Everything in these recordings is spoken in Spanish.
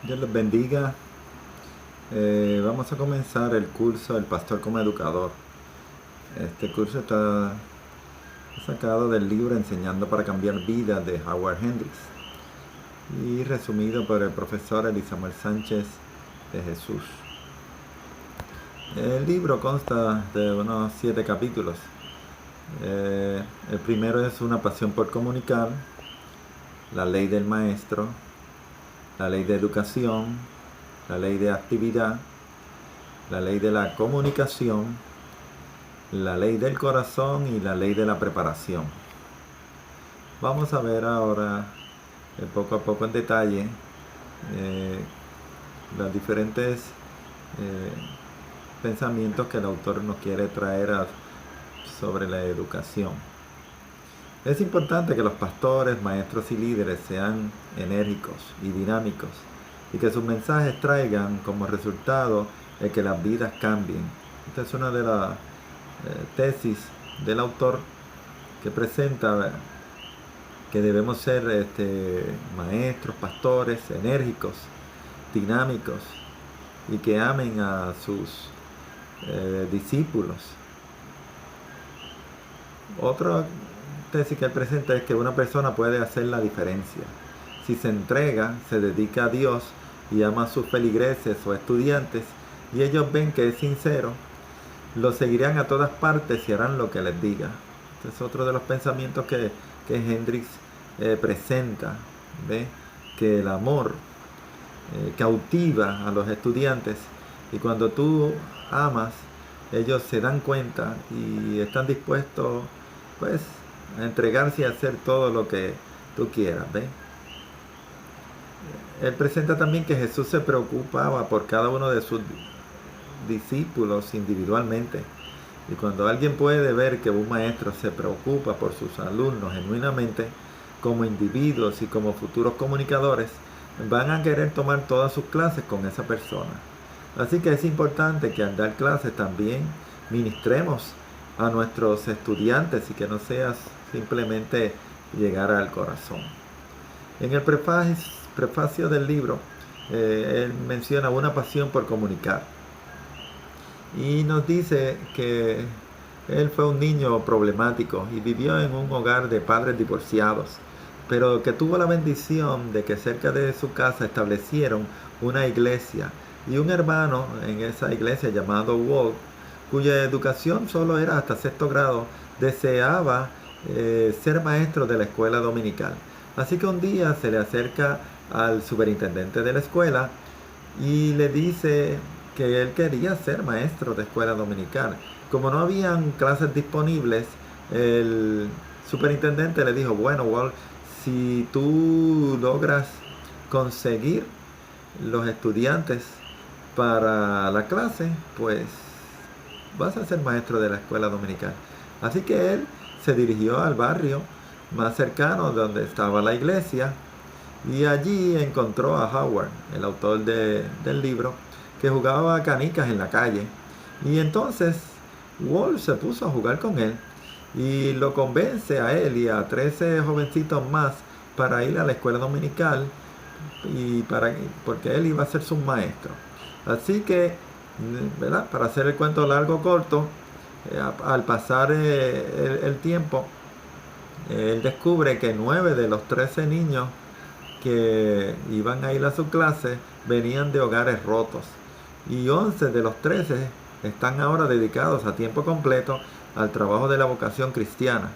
Dios les bendiga. Vamos a comenzar el curso El Pastor como Educador. Este curso está sacado del libro Enseñando para Cambiar Vidas de Howard Hendricks y resumido por el profesor Elisamuel Sánchez de Jesús. El libro consta de unos 7 capítulos. El primero es Una pasión por comunicar, la ley del maestro, la ley de educación, la ley de actividad, la ley de la comunicación, la ley del corazón y la ley de la preparación. Vamos a ver ahora poco a poco en detalle los diferentes pensamientos que el autor nos quiere traer sobre la educación. Es importante que los pastores, maestros y líderes sean enérgicos y dinámicos y que sus mensajes traigan como resultado el que las vidas cambien. Esta es una de las tesis del autor que presenta que debemos ser maestros, pastores enérgicos, dinámicos y que amen a sus discípulos. Otra tesis que él presenta es que una persona puede hacer la diferencia. Si se entrega, se dedica a Dios y ama a sus feligreses o estudiantes y ellos ven que es sincero, lo seguirán a todas partes y harán lo que les diga. Este es otro de los pensamientos que Hendricks presenta. ¿Ve? Que el amor cautiva a los estudiantes y cuando tú amas, ellos se dan cuenta y están dispuestos pues a entregarse y a hacer todo lo que tú quieras. ¿Ve? Él presenta también que Jesús se preocupaba por cada uno de sus discípulos individualmente. Y cuando alguien puede ver que un maestro se preocupa por sus alumnos genuinamente, como individuos y como futuros comunicadores, van a querer tomar todas sus clases con esa persona. Así que es importante que al dar clases también ministremos a nuestros estudiantes y que no sea simplemente llegar al corazón. En el prefacio del libro, él menciona una pasión por comunicar. Y nos dice que él fue un niño problemático y vivió en un hogar de padres divorciados, pero que tuvo la bendición de que cerca de su casa establecieron una iglesia y un hermano en esa iglesia llamado Walt, cuya educación solo era hasta 6º grado, deseaba ser maestro de la escuela dominical. Así que un día se le acerca al superintendente de la escuela y le dice que él quería ser maestro de escuela dominical. Como no habían clases disponibles, el superintendente le dijo, bueno, Walt, si tú logras conseguir los estudiantes para la clase, pues vas a ser maestro de la escuela dominical. Así que él se dirigió al barrio más cercano donde estaba la iglesia y allí encontró a Howard, el autor del libro, que jugaba canicas en la calle. Y entonces Walt se puso a jugar con él y lo convence a él y a 13 jovencitos más para ir a la escuela dominical porque él iba a ser su maestro. Así que, ¿verdad? Para hacer el cuento largo corto, al pasar el tiempo, él descubre que 9 de los 13 niños que iban a ir a su clase venían de hogares rotos y 11 de los 13 están ahora dedicados a tiempo completo al trabajo de la vocación cristiana.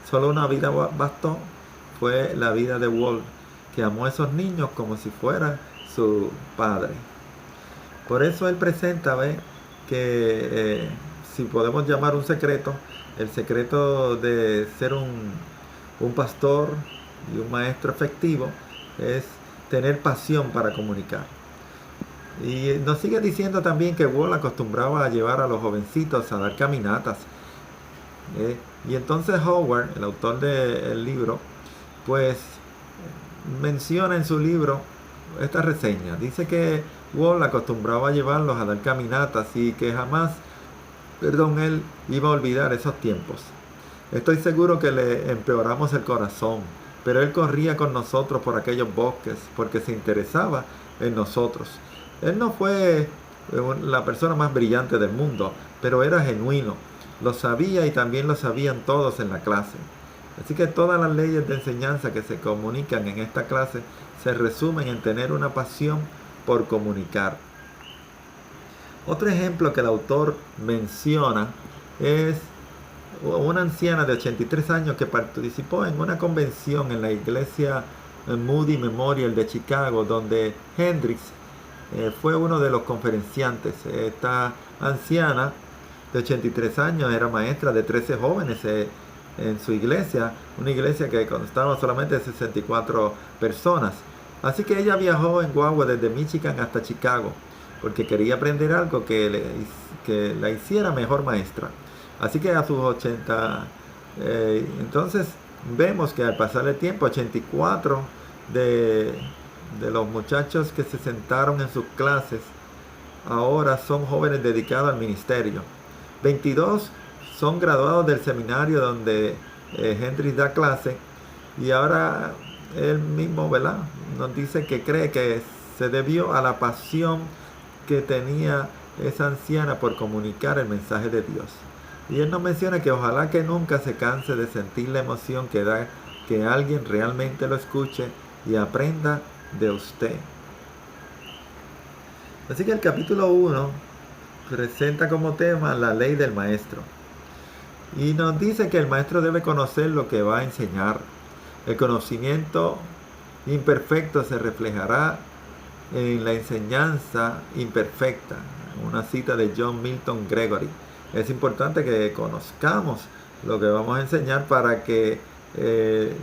Solo una vida bastó, fue la vida de Walt, que amó a esos niños como si fuera su padre. Por eso él presenta que si podemos llamar un secreto, el secreto de ser un pastor y un maestro efectivo es tener pasión para comunicar. Y nos sigue diciendo también que Walt acostumbraba a llevar a los jovencitos a dar caminatas. Y entonces Howard, el autor del libro, pues menciona en su libro esta reseña. Dice que Walt acostumbraba a llevarlos a dar caminatas y que jamás, él iba a olvidar esos tiempos. Estoy seguro que le empeoramos el corazón pero él corría con nosotros por aquellos bosques porque se interesaba en nosotros. Él no fue la persona más brillante del mundo, pero era genuino. Lo sabía y también lo sabían todos en la clase. Así que todas las leyes de enseñanza que se comunican en esta clase se resumen en tener una pasión por comunicar. Otro ejemplo que el autor menciona es una anciana de 83 años que participó en una convención en la iglesia Moody Memorial de Chicago, donde Hendrix fue uno de los conferenciantes. Esta anciana de 83 años era maestra de 13 jóvenes en su iglesia, una iglesia que constaba solamente de 64 personas. Así que ella viajó en guagua desde Michigan hasta Chicago, porque quería aprender algo que la hiciera mejor maestra. Así que a sus 80, entonces vemos que al pasar el tiempo, 84 de los muchachos que se sentaron en sus clases ahora son jóvenes dedicados al ministerio. 22 son graduados del seminario donde Hendrix da clase, y ahora él mismo, ¿verdad?, nos dice que cree que se debió a la pasión que tenía esa anciana por comunicar el mensaje de Dios. Y él nos menciona que ojalá que nunca se canse de sentir la emoción que da que alguien realmente lo escuche y aprenda de usted. Así que el capítulo 1 presenta como tema la ley del maestro. Y nos dice que el maestro debe conocer lo que va a enseñar. El conocimiento imperfecto se reflejará en la enseñanza imperfecta. Una cita de John Milton Gregory. Es importante que conozcamos lo que vamos a enseñar para que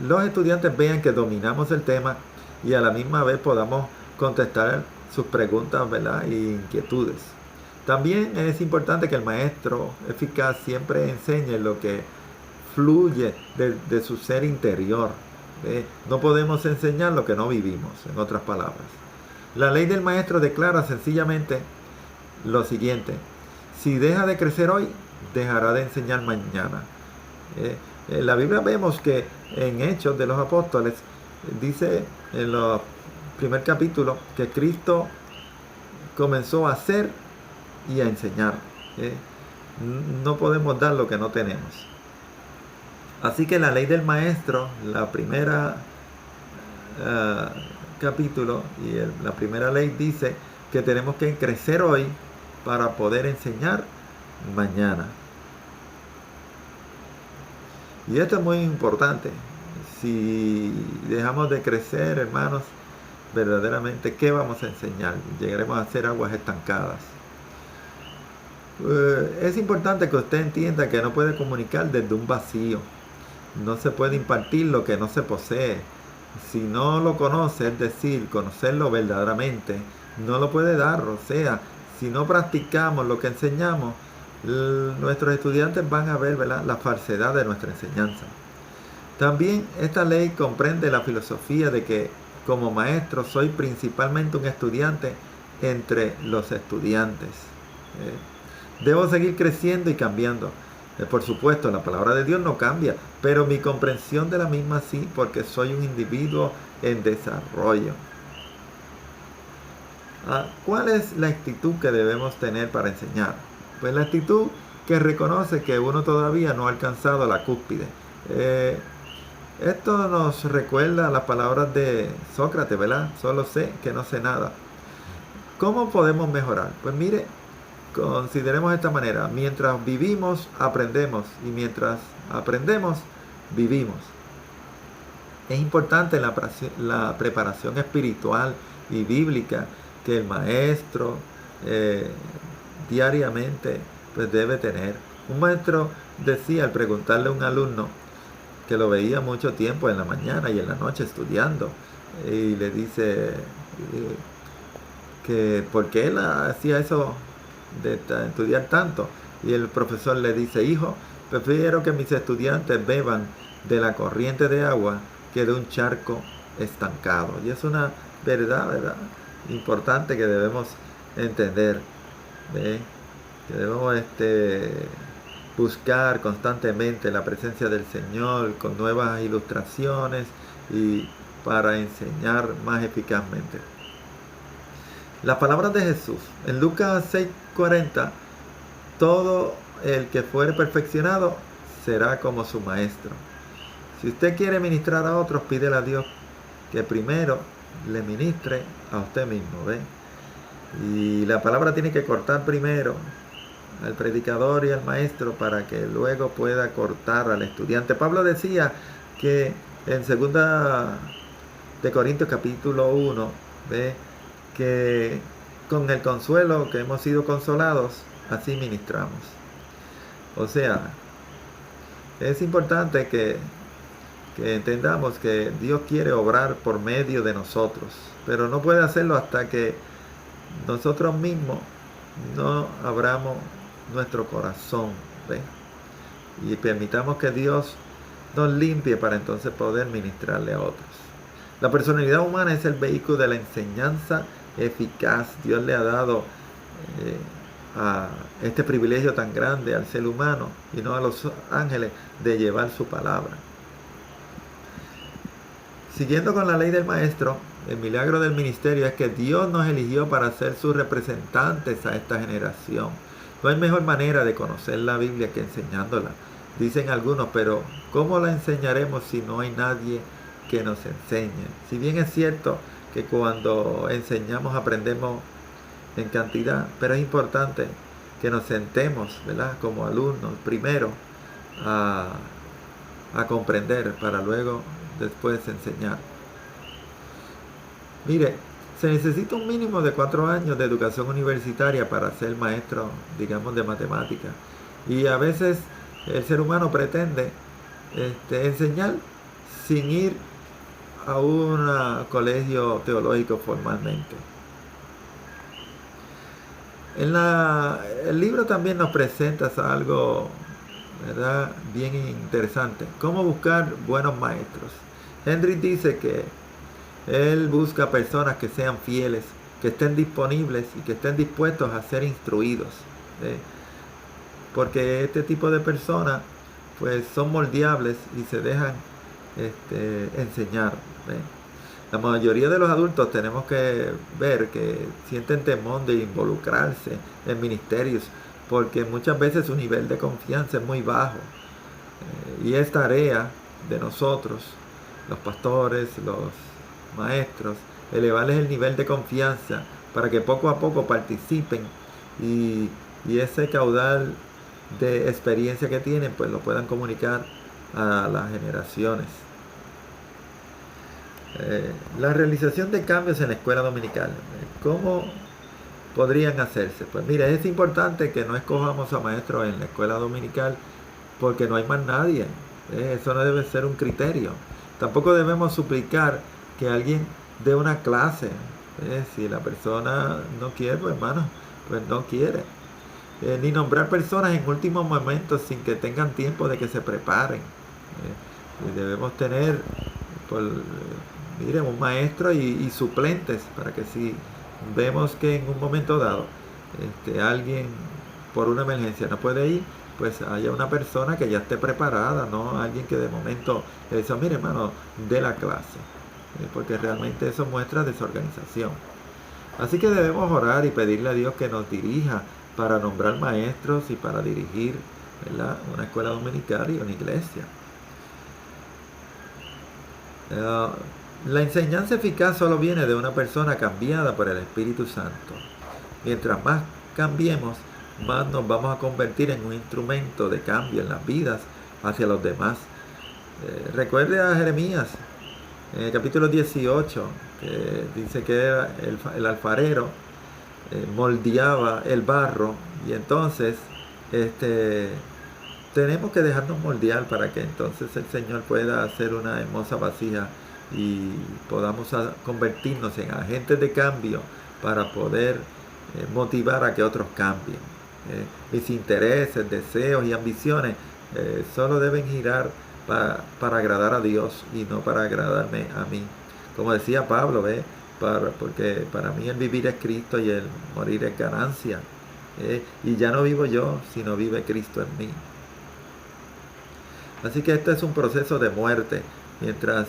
los estudiantes vean que dominamos el tema y a la misma vez podamos contestar sus preguntas, ¿verdad?, e inquietudes. También es importante que el maestro eficaz siempre enseñe lo que fluye de su ser interior. No podemos enseñar lo que no vivimos, en otras palabras. La ley del maestro declara sencillamente lo siguiente: si deja de crecer hoy, dejará de enseñar mañana. En la Biblia vemos que en Hechos de los Apóstoles dice en el primer capítulo que Cristo comenzó a hacer y a enseñar. No podemos dar lo que no tenemos. Así que la ley del maestro, la primera capítulo y la primera ley dice que tenemos que crecer hoy para poder enseñar mañana. Y esto es muy importante. Si dejamos de crecer, hermanos, verdaderamente, ¿qué vamos a enseñar? Llegaremos a ser aguas estancadas. Es importante que usted entienda que no puede comunicar desde un vacío. No se puede impartir lo que no se posee. Si no lo conoce, es decir, conocerlo verdaderamente, no lo puede dar. O sea, si no practicamos lo que enseñamos, nuestros estudiantes van a ver, ¿verdad?, la falsedad de nuestra enseñanza. También esta ley comprende la filosofía de que como maestro soy principalmente un estudiante entre los estudiantes. Debo seguir creciendo y cambiando. Por supuesto, la palabra de Dios no cambia, pero mi comprensión de la misma sí, porque soy un individuo en desarrollo. ¿Cuál es la actitud que debemos tener para enseñar? Pues la actitud que reconoce que uno todavía no ha alcanzado la cúspide. Esto nos recuerda las palabras de Sócrates, ¿verdad? Solo sé que no sé nada. ¿Cómo podemos mejorar? Pues mire, consideremos de esta manera: mientras vivimos, aprendemos, y mientras aprendemos, vivimos. Es importante la preparación espiritual y bíblica que el maestro diariamente pues debe tener. Un maestro decía al preguntarle a un alumno que lo veía mucho tiempo en la mañana y en la noche estudiando, y le dice que por qué él hacía eso de estudiar tanto, y el profesor le dice: hijo, prefiero que mis estudiantes beban de la corriente de agua que de un charco estancado. Y es una verdad importante que debemos entender, que debemos buscar constantemente la presencia del Señor con nuevas ilustraciones y para enseñar más eficazmente. Las palabras de Jesús en Lucas 6:40: todo el que fuere perfeccionado será como su maestro. Si usted quiere ministrar a otros, pídele a Dios que primero le ministre a usted mismo, ¿ve? Y la palabra tiene que cortar primero al predicador y al maestro para que luego pueda cortar al estudiante. Pablo decía que en 2 de Corintios capítulo 1, ¿ve?, que con el consuelo que hemos sido consolados, así ministramos. O sea, es importante que entendamos que Dios quiere obrar por medio de nosotros, pero no puede hacerlo hasta que nosotros mismos no abramos nuestro corazón, ¿ve?, y permitamos que Dios nos limpie para entonces poder ministrarle a otros. La personalidad humana es el vehículo de la enseñanza eficaz. Dios le ha dado a este privilegio tan grande al ser humano y no a los ángeles de llevar su palabra. Siguiendo con la ley del maestro, el milagro del ministerio es que Dios nos eligió para ser sus representantes a esta generación. No hay mejor manera de conocer la Biblia que enseñándola. Dicen algunos, pero ¿cómo la enseñaremos si no hay nadie que nos enseñe? Si bien es cierto que cuando enseñamos aprendemos en cantidad, pero es importante que nos sentemos, ¿verdad?, como alumnos primero a comprender para luego después enseñar. Mire, se necesita un mínimo de 4 años de educación universitaria para ser maestro, digamos, de matemáticas. Y a veces el ser humano pretende enseñar sin ir a un colegio teológico formalmente. El libro también nos presenta algo, ¿verdad?, bien interesante: cómo buscar buenos maestros. Hendricks dice que él busca personas que sean fieles, que estén disponibles y que estén dispuestos a ser instruidos, ¿sí?, porque este tipo de personas pues son moldeables y se dejan enseñar, ¿sí? La mayoría de los adultos tenemos que ver que sienten temor de involucrarse en ministerios porque muchas veces su nivel de confianza es muy bajo, y es tarea de nosotros, los pastores, los maestros, elevarles el nivel de confianza para que poco a poco participen y ese caudal de experiencia que tienen pues lo puedan comunicar a las generaciones. La realización de cambios en la escuela dominical, ¿cómo podrían hacerse? Pues mira, es importante que no escojamos a maestros en la escuela dominical porque no hay más nadie. Eso no debe ser un criterio. Tampoco debemos suplicar que alguien dé una clase. Si la persona no quiere, pues hermano, pues no quiere. Ni nombrar personas en últimos momentos sin que tengan tiempo de que se preparen. Debemos tener un maestro y suplentes para que si vemos que en un momento dado alguien por una emergencia no puede ir, pues haya una persona que ya esté preparada, no alguien que de momento le dice: mire hermano, dé la clase, porque realmente eso muestra desorganización. Así que debemos orar y pedirle a Dios que nos dirija para nombrar maestros y para dirigir, ¿verdad?, una escuela dominical y una iglesia. La enseñanza eficaz solo viene de una persona cambiada por el Espíritu Santo. Mientras más cambiemos, más nos vamos a convertir en un instrumento de cambio en las vidas hacia los demás. Recuerde a Jeremías, en el capítulo 18, que dice que era el alfarero moldeaba el barro, y entonces tenemos que dejarnos moldear para que entonces el Señor pueda hacer una hermosa vasija y podamos convertirnos en agentes de cambio para poder motivar a que otros cambien. Mis intereses, deseos y ambiciones solo deben girar para agradar a Dios y no para agradarme a mí. Como decía Pablo, porque para mí el vivir es Cristo y el morir es ganancia. Y ya no vivo yo, sino vive Cristo en mí. Así que este es un proceso de muerte. Mientras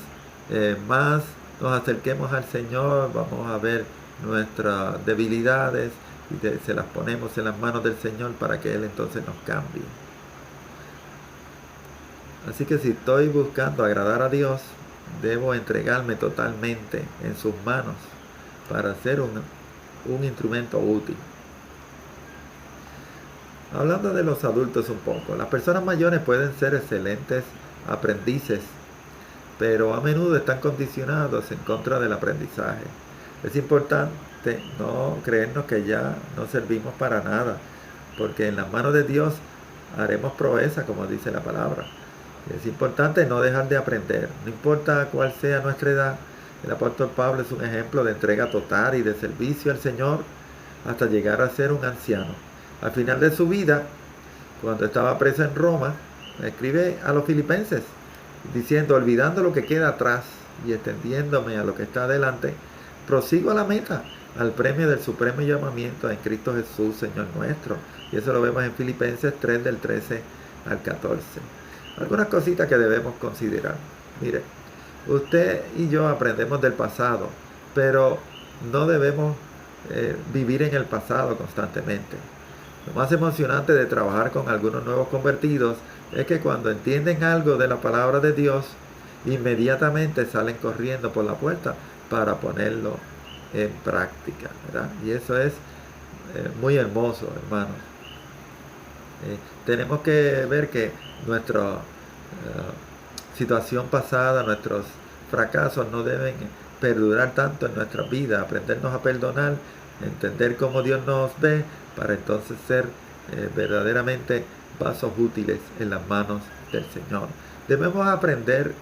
más nos acerquemos al Señor, vamos a ver nuestras debilidades y se las ponemos en las manos del Señor para que Él entonces nos cambie. Así que si estoy buscando agradar a Dios, debo entregarme totalmente en sus manos para ser un instrumento útil. Hablando de los adultos un poco, las personas mayores pueden ser excelentes aprendices, pero a menudo están condicionados en contra del aprendizaje. Es importante no creernos que ya no servimos para nada, porque en las manos de Dios haremos proeza, como dice la palabra. Es importante no dejar de aprender, no importa cuál sea nuestra edad. El apóstol Pablo es un ejemplo de entrega total y de servicio al Señor hasta llegar a ser un anciano. Al final de su vida, cuando estaba preso en Roma, escribe a los filipenses diciendo: olvidando lo que queda atrás y extendiéndome a lo que está adelante, prosigo a la meta, al premio del supremo llamamiento en Cristo Jesús, Señor nuestro. Y eso lo vemos en Filipenses 3, del 13 al 14. Algunas cositas que debemos considerar. Mire, usted y yo aprendemos del pasado, pero no debemos vivir en el pasado constantemente. Lo más emocionante de trabajar con algunos nuevos convertidos es que cuando entienden algo de la palabra de Dios, inmediatamente salen corriendo por la puerta para ponerlo en práctica, ¿verdad? Y eso es muy hermoso, hermanos. Tenemos que ver que nuestra situación pasada, nuestros fracasos no deben perdurar tanto en nuestra vida. Aprendernos a perdonar, entender cómo Dios nos ve, para entonces ser verdaderamente vasos útiles en las manos del Señor. Debemos aprender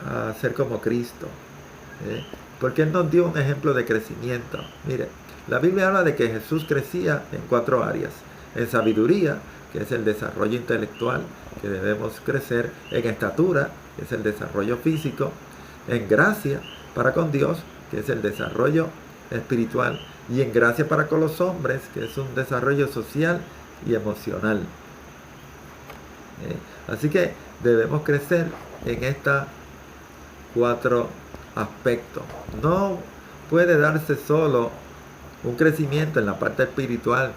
a ser como Cristo, porque Él nos dio un ejemplo de crecimiento. Mire, la Biblia habla de que Jesús crecía en 4 áreas: en sabiduría, que es el desarrollo intelectual, que debemos crecer; en estatura, que es el desarrollo físico; en gracia para con Dios, que es el desarrollo espiritual; y en gracia para con los hombres, que es un desarrollo social y emocional. Así que debemos crecer en estos 4 aspectos. No puede darse solo un crecimiento en la parte espiritual,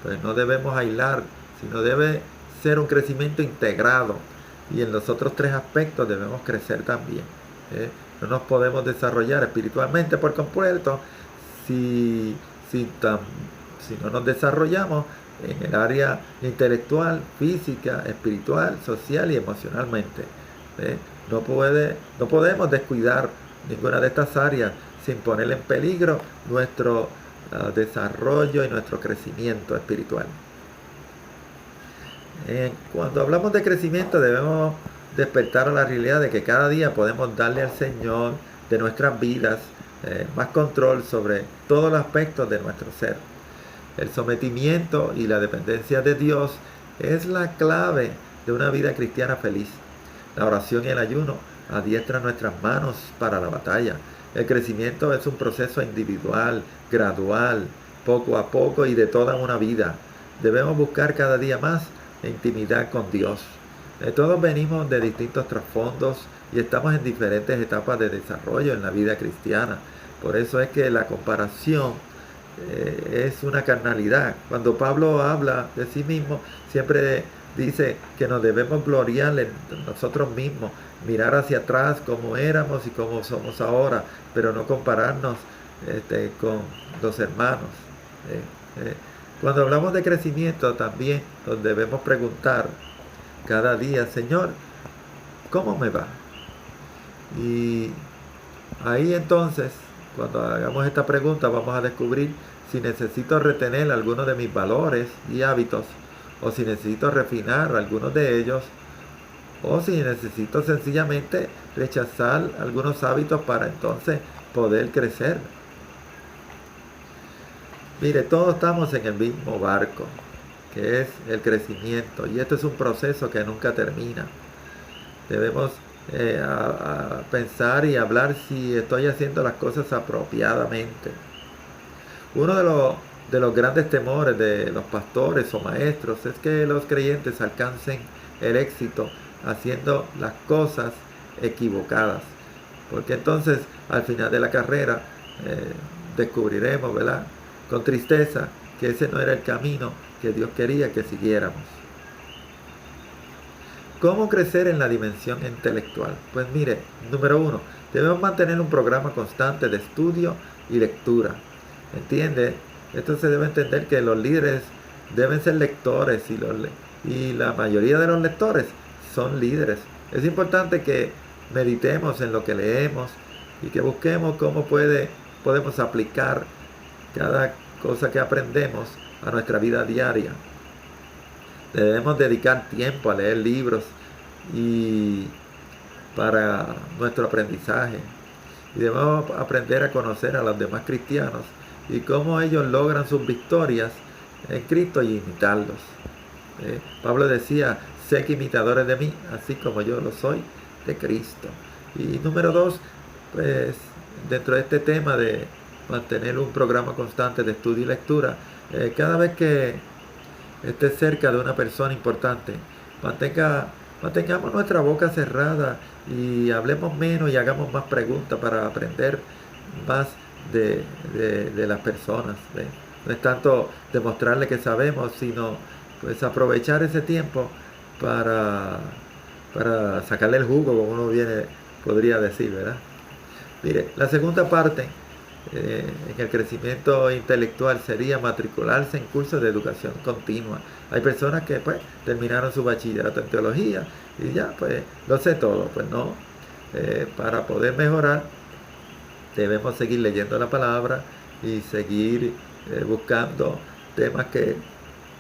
pues no debemos aislar, sino debe ser un crecimiento integrado, y en los otros 3 aspectos debemos crecer también. No nos podemos desarrollar espiritualmente por completo si no nos desarrollamos en el área intelectual, física, espiritual, social y emocionalmente. No podemos descuidar ninguna de estas áreas sin poner en peligro nuestro desarrollo y nuestro crecimiento espiritual. Cuando hablamos de crecimiento, debemos despertar a la realidad de que cada día podemos darle al Señor de nuestras vidas más control sobre todos los aspectos de nuestro ser. El sometimiento y la dependencia de Dios es la clave de una vida cristiana feliz. La oración y el ayuno adiestran nuestras manos para la batalla. El crecimiento es un proceso individual, gradual, poco a poco y de toda una vida. Debemos buscar cada día más intimidad con Dios. Todos venimos de distintos trasfondos y estamos en diferentes etapas de desarrollo en la vida cristiana. Por eso es que la comparación es una carnalidad. Cuando Pablo habla de sí mismo, siempre dice que nos debemos gloriar en nosotros mismos, mirar hacia atrás como éramos y como somos ahora, pero no compararnos con los hermanos. Cuando hablamos de crecimiento, también nos debemos preguntar cada día: Señor, ¿cómo me va? Y ahí entonces, cuando hagamos esta pregunta, vamos a descubrir si necesito retener algunos de mis valores y hábitos, o si necesito refinar algunos de ellos, o si necesito sencillamente rechazar algunos hábitos para entonces poder crecer. Mire, todos estamos en el mismo barco, que es el crecimiento, y esto es un proceso que nunca termina. Debemos pensar y hablar si estoy haciendo las cosas apropiadamente. Uno de los grandes temores de los pastores o maestros es que los creyentes alcancen el éxito haciendo las cosas equivocadas. porque entonces al final de la carrera descubriremos, ¿verdad?, con tristeza, que ese no era el camino que Dios quería que siguiéramos. ¿Cómo crecer en la dimensión intelectual? Pues mire, número 1, debemos mantener un programa constante de estudio y lectura. ¿Entiende? Esto se debe entender que los líderes deben ser lectores y la mayoría de los lectores son líderes. Es importante que meditemos en lo que leemos y que busquemos cómo podemos aplicar cada cosa que aprendemos a nuestra vida diaria. Debemos dedicar tiempo a leer libros y para nuestro aprendizaje. Y debemos aprender a conocer a los demás cristianos y cómo ellos logran sus victorias en Cristo y imitarlos. Pablo decía, sé que imitadores de mí, así como yo lo soy de Cristo. Y número 2, pues dentro de este tema de mantener un programa constante de estudio y lectura, cada vez que esté cerca de una persona importante, mantengamos nuestra boca cerrada y hablemos menos y hagamos más preguntas para aprender más de las personas. No es tanto demostrarle que sabemos, sino pues aprovechar ese tiempo para sacarle el jugo, como uno podría decir, ¿verdad? Mire, la segunda parte en el crecimiento intelectual sería matricularse en cursos de educación continua. Hay personas que pues terminaron su bachillerato en teología y ya pues lo sé todo. Pues no, para poder mejorar debemos seguir leyendo la palabra y seguir buscando temas que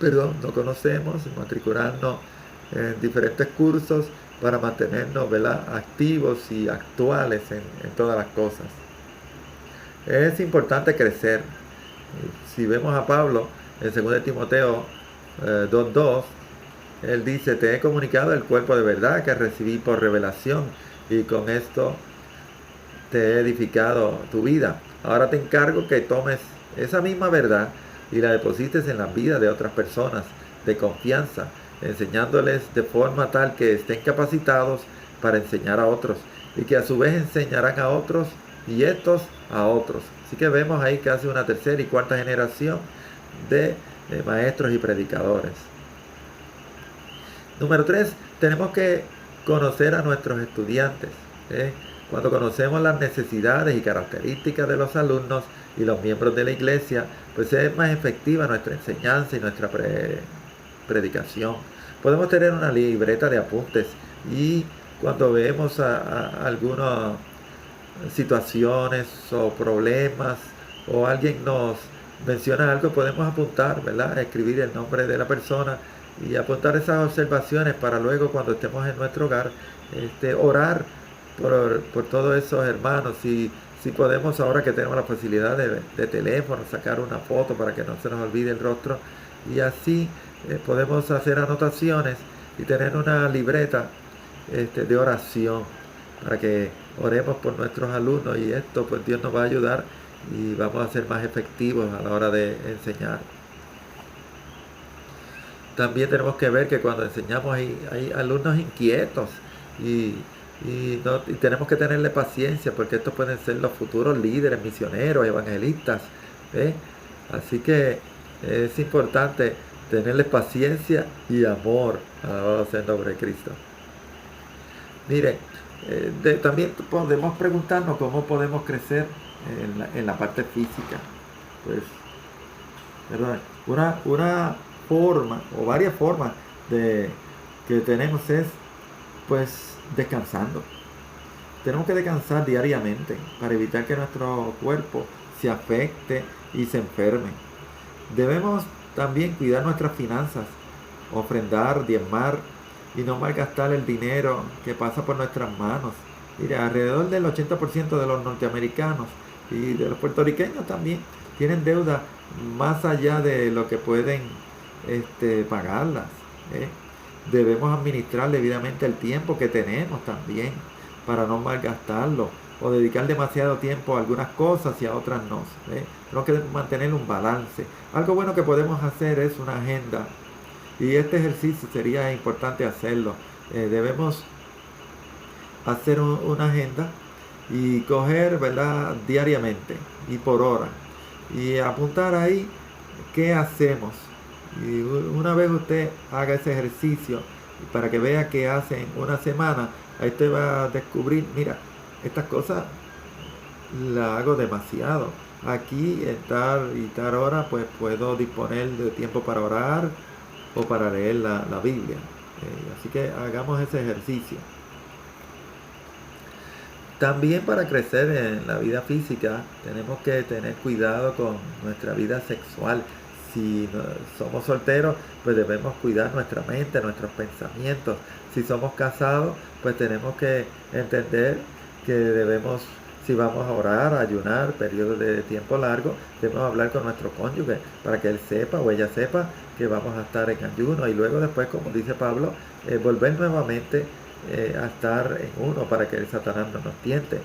no conocemos, matricularnos en diferentes cursos para mantenernos, ¿verdad?, activos y actuales en todas las cosas. Es importante crecer. Si vemos a Pablo en 2 Timoteo 2:2, él dice, te he comunicado el cuerpo de verdad que recibí por revelación y con esto te he edificado tu vida. Ahora te encargo que tomes esa misma verdad y la deposites en la vida de otras personas de confianza, enseñándoles de forma tal que estén capacitados para enseñar a otros y que a su vez enseñarán a otros y estos a otros. Así que vemos ahí casi una tercera y cuarta generación de maestros y predicadores. Número 3, tenemos que conocer a nuestros estudiantes. Cuando conocemos las necesidades y características de los alumnos y los miembros de la iglesia, pues es más efectiva nuestra enseñanza y nuestra predicación. Podemos tener una libreta de apuntes y cuando vemos algunas situaciones o problemas o alguien nos menciona algo, podemos apuntar, ¿verdad?, escribir el nombre de la persona y apuntar esas observaciones para luego cuando estemos en nuestro hogar orar por todos esos hermanos. Si podemos, ahora que tenemos la facilidad de teléfono, sacar una foto para que no se nos olvide el rostro y así podemos hacer anotaciones y tener una libreta de oración para que oremos por nuestros alumnos y esto pues Dios nos va a ayudar y vamos a ser más efectivos a la hora de enseñar. También tenemos que ver que cuando enseñamos hay alumnos inquietos y tenemos que tenerle paciencia porque estos pueden ser los futuros líderes, misioneros, evangelistas. Así que es importante tenerles paciencia y amor. Alabado sea el nombre de Cristo. Mire, también podemos preguntarnos cómo podemos crecer en la parte física. Pues, una forma o varias formas que tenemos es pues descansando. Tenemos que descansar diariamente para evitar que nuestro cuerpo se afecte y se enferme. Debemos también cuidar nuestras finanzas, ofrendar, diezmar y no malgastar el dinero que pasa por nuestras manos. Mire, alrededor del 80% de los norteamericanos y de los puertorriqueños también tienen deuda más allá de lo que pueden pagarlas. Debemos administrar debidamente el tiempo que tenemos también para no malgastarlo o dedicar demasiado tiempo a algunas cosas y a otras no. Tenemos que mantener un balance. Algo bueno que podemos hacer es una agenda y este ejercicio sería importante hacerlo. Debemos hacer una agenda y coger, ¿verdad?, diariamente y por hora y apuntar ahí qué hacemos. Y una vez usted haga ese ejercicio para que vea qué hace en una semana, ahí usted va a descubrir, mira, estas cosas las hago demasiado. Aquí en tal y tal hora pues puedo disponer de tiempo para orar o para leer la Biblia. Así que hagamos ese ejercicio. También para crecer en la vida física tenemos que tener cuidado con nuestra vida sexual. Si somos solteros, pues debemos cuidar nuestra mente, nuestros pensamientos. Si somos casados, pues tenemos que entender que debemos, si vamos a orar, a ayunar, periodos de tiempo largo, debemos hablar con nuestro cónyuge para que él sepa o ella sepa que vamos a estar en ayuno y luego después, como dice Pablo, volver nuevamente a estar en uno para que el Satanás no nos tiente.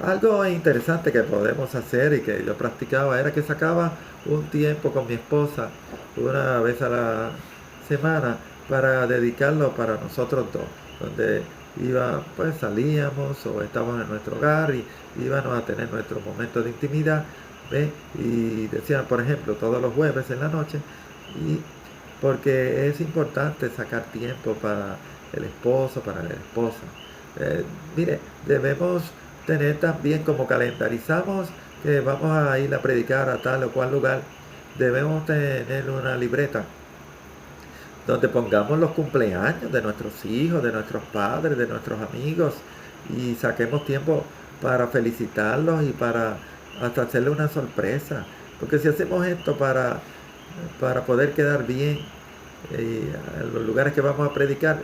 Algo interesante que podemos hacer y que yo practicaba era que sacaba un tiempo con mi esposa una vez a la semana para dedicarlo para nosotros dos, donde pues salíamos o estábamos en nuestro hogar y íbamos a tener nuestro momento de intimidad, ¿ve? Y decían, por ejemplo, todos los jueves en la noche, y porque es importante sacar tiempo para el esposo, para la esposa. Mire, debemos tener también, como calendarizamos que vamos a ir a predicar a tal o cual lugar, debemos tener una libreta donde pongamos los cumpleaños de nuestros hijos, de nuestros padres, de nuestros amigos y saquemos tiempo para felicitarlos y para hasta hacerle una sorpresa. Porque si hacemos esto para poder quedar bien en los lugares que vamos a predicar,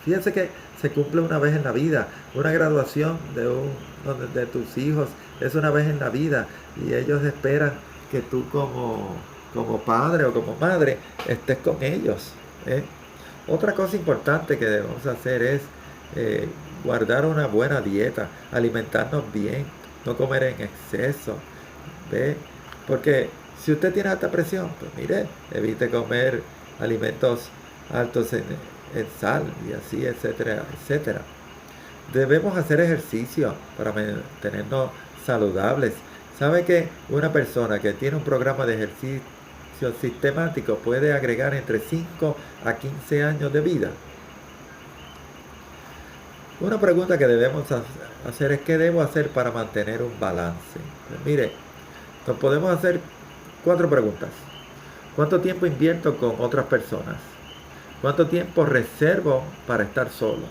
fíjense que se cumple una vez en la vida. Una graduación de tus hijos es una vez en la vida y ellos esperan que tú como padre o como madre estés con ellos. Otra cosa importante que debemos hacer es guardar una buena dieta, alimentarnos bien, no comer en exceso, ¿ve? Porque si usted tiene alta presión, pues mire, evite comer alimentos altos en sal y así, etcétera, etcétera. Debemos hacer ejercicio para mantenernos saludables. ¿Sabe que una persona que tiene un programa de ejercicio sistemático puede agregar entre 5 a 15 años de vida? Una pregunta que debemos hacer es: ¿qué debo hacer para mantener un balance? Pues mire, nos podemos hacer 4 preguntas. ¿Cuánto tiempo invierto con otras personas? ¿Cuánto tiempo reservo para estar solo?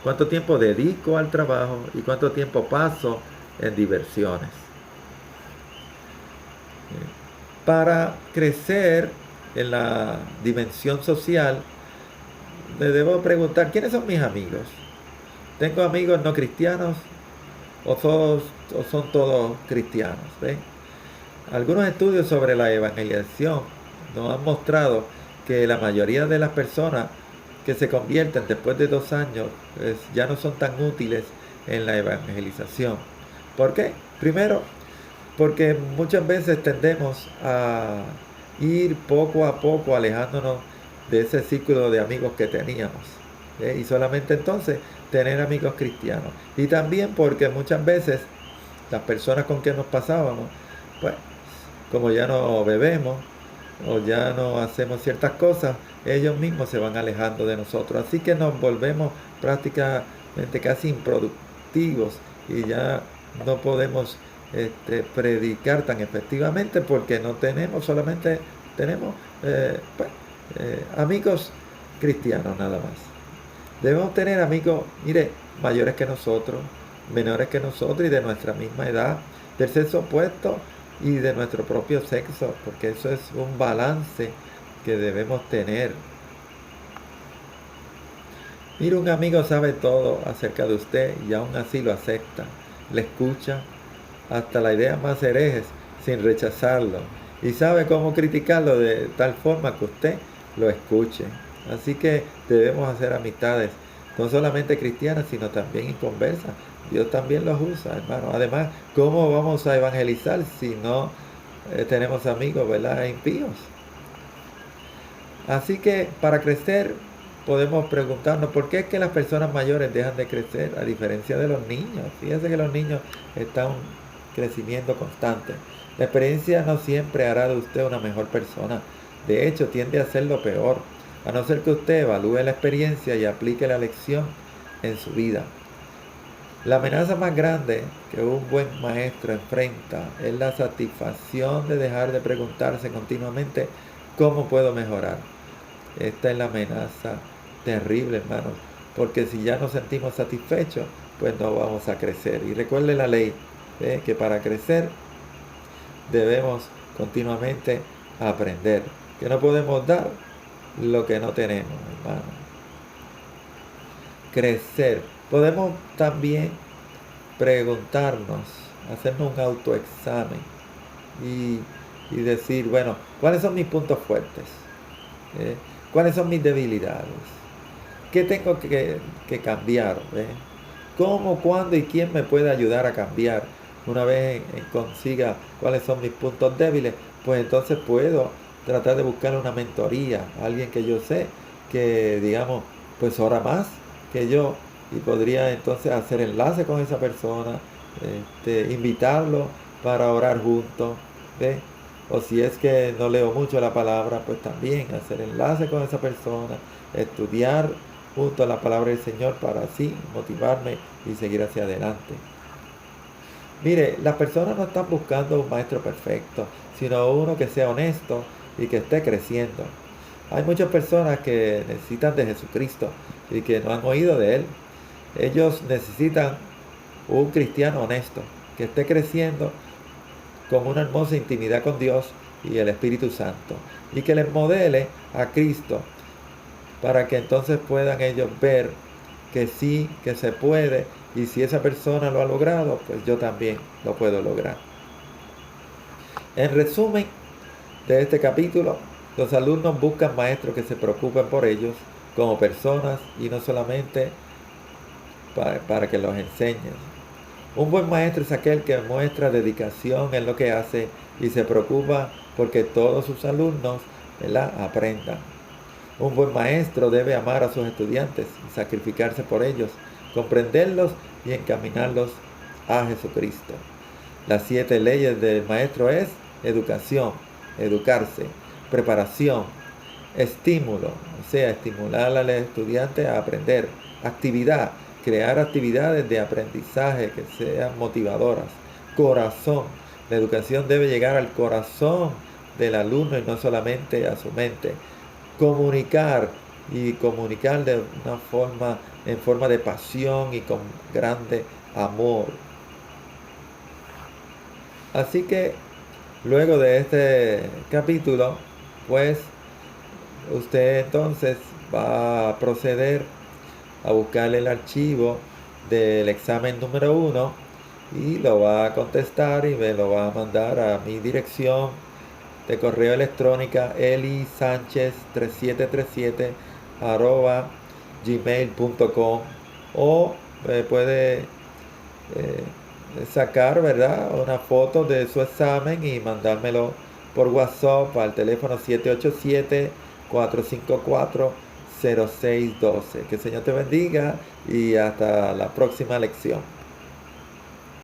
¿Cuánto tiempo dedico al trabajo? ¿Y cuánto tiempo paso en diversiones? Para crecer en la dimensión social, me debo preguntar: ¿quiénes son mis amigos? ¿Tengo amigos no cristianos o son todos cristianos? ¿Ven? Algunos estudios sobre la evangelización nos han mostrado que la mayoría de las personas que se convierten después de 2 años pues, ya no son tan útiles en la evangelización. ¿Por qué? Primero, porque muchas veces tendemos a ir poco a poco alejándonos de ese círculo de amigos que teníamos. Y solamente entonces tener amigos cristianos. Y también porque muchas veces las personas con que nos pasábamos, pues como ya no bebemos o ya no hacemos ciertas cosas, ellos mismos se van alejando de nosotros. Así que nos volvemos prácticamente casi improductivos y ya no podemos predicar tan efectivamente porque no tenemos, solamente tenemos amigos cristianos nada más. Debemos tener amigos, mire, mayores que nosotros, menores que nosotros y de nuestra misma edad, del sexo opuesto y de nuestro propio sexo, porque eso es un balance que debemos tener. Mire, un amigo sabe todo acerca de usted y aún así lo acepta, le escucha hasta las ideas más herejes sin rechazarlo y sabe cómo criticarlo de tal forma que usted lo escuche. Así que debemos hacer amistades, no solamente cristianas, sino también inconversas. Dios también los usa, hermano. Además, ¿cómo vamos a evangelizar si no tenemos amigos, ¿verdad?, impíos? Así que para crecer podemos preguntarnos por qué es que las personas mayores dejan de crecer a diferencia de los niños. Fíjense que los niños están en crecimiento constante. La experiencia no siempre hará de usted una mejor persona. De hecho, tiende a hacerlo peor, a no ser que usted evalúe la experiencia y aplique la lección en su vida. La amenaza más grande que un buen maestro enfrenta es la satisfacción de dejar de preguntarse continuamente cómo puedo mejorar. Esta es la amenaza terrible, hermanos, porque si ya nos sentimos satisfechos, pues no vamos a crecer. Y recuerde la ley, que para crecer debemos continuamente aprender, que no podemos dar lo que no tenemos, hermano. Crecer. Podemos también preguntarnos, hacernos un autoexamen y decir, bueno, ¿cuáles son mis puntos fuertes? ¿Cuáles son mis debilidades? ¿Qué tengo que cambiar? ¿Cómo, cuándo y quién me puede ayudar a cambiar? Una vez consiga cuáles son mis puntos débiles, pues entonces puedo tratar de buscar una mentoría, alguien que yo sé que, digamos, pues ora más que yo y podría entonces hacer enlace con esa persona, invitarlo para orar juntos, ¿ve? O si es que no leo mucho la palabra, pues también hacer enlace con esa persona, estudiar junto a la palabra del Señor para así motivarme y seguir hacia adelante. Mire, las personas no están buscando un maestro perfecto, sino uno que sea honesto y que esté creciendo. Hay muchas personas que necesitan de Jesucristo y que no han oído de Él. Ellos necesitan un cristiano honesto, que esté creciendo con una hermosa intimidad con Dios y el Espíritu Santo, y que les modele a Cristo, para que entonces puedan ellos ver que sí, que se puede, y si esa persona lo ha logrado, pues yo también lo puedo lograr. En resumen de este capítulo, los alumnos buscan maestros que se preocupen por ellos como personas y no solamente para que los enseñen. Un buen maestro es aquel que muestra dedicación en lo que hace y se preocupa porque todos sus alumnos, ¿verdad?, aprendan. Un buen maestro debe amar a sus estudiantes y sacrificarse por ellos, comprenderlos y encaminarlos a Jesucristo. Las 7 leyes del maestro es educación, educarse, preparación, estímulo, o sea, estimular al estudiante a aprender, actividad, crear actividades de aprendizaje que sean motivadoras, corazón. La educación debe llegar al corazón del alumno y no solamente a su mente. Comunicar y comunicar de una forma, en forma de pasión y con grande amor. Así que luego de este capítulo, pues usted entonces va a proceder a buscar el archivo del examen número 1 y lo va a contestar y me lo va a mandar a mi dirección de correo electrónica elisanchez3737 @gmail.com, o puede sacar, ¿verdad?, una foto de su examen y mandármelo por WhatsApp al teléfono 787-454-0612. Que el Señor te bendiga y hasta la próxima lección.